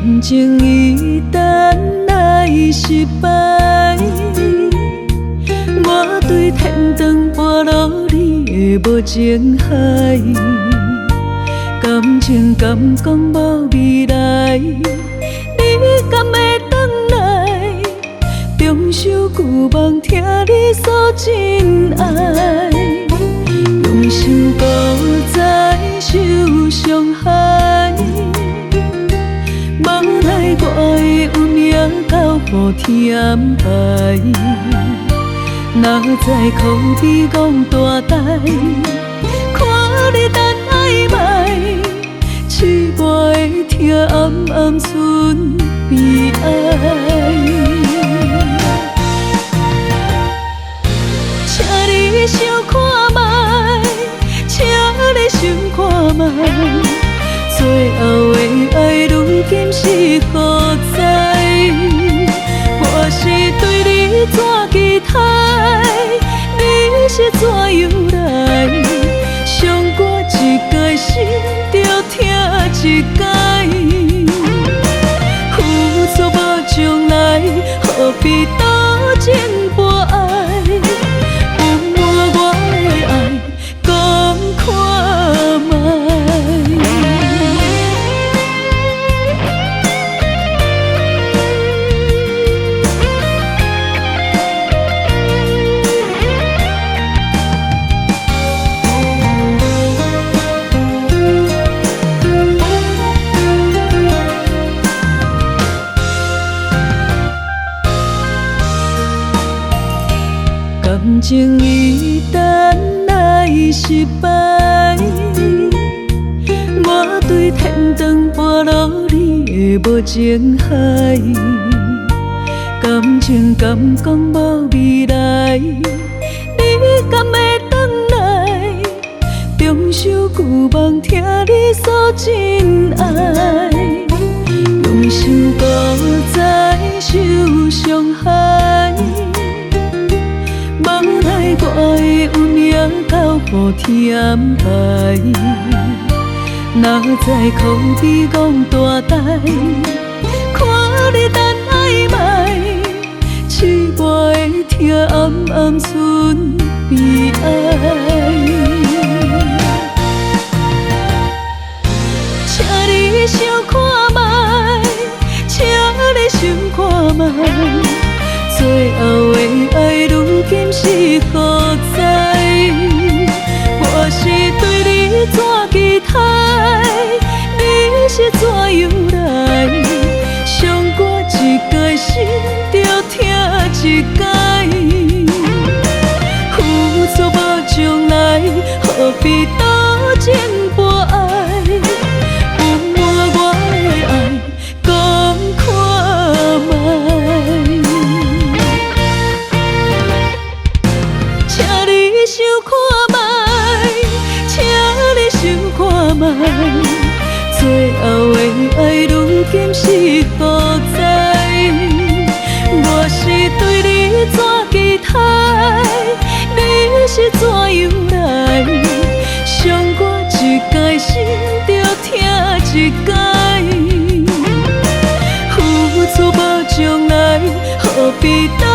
感情一旦来失败，我对天堂跋落你的无情海，感情敢讲无未来，你敢会转来？中守旧梦，听你诉真爱，用心孤在受伤害。无奈我的运命交予天安排，哪知苦比戆大台，看你等暧昧，痴我的听暗暗剩悲哀。请你想看卖，请你想看卖，最后的爱如今是何在？我是对你怎期待，你是怎样来？伤过一届，心着疼一届。付出无将来，何必多情博爱？有我的爱，讲看卖。感情一旦来失败，我对天堂跋落你的无情海，感情敢讲无未来，你敢会转来？中守旧梦，听你诉真爱，用心孤在受伤害。无奈我的运命交予天安排，哪知苦比戆大台，看你等暧昧，痴我的听暗暗剩悲哀。请你想看卖，请你想看卖，最后的爱如今是何在？我是对你怎期待，你是怎样来？伤过一届，心着疼一届。付出无将来，何必多情博爱？有我的爱，讲看卖。请你想看卖，请你想看卖，最后的爱如今是何在？我是对你怎期待，你是怎样来？伤过一届，心着疼一届。付出无将来，何必等？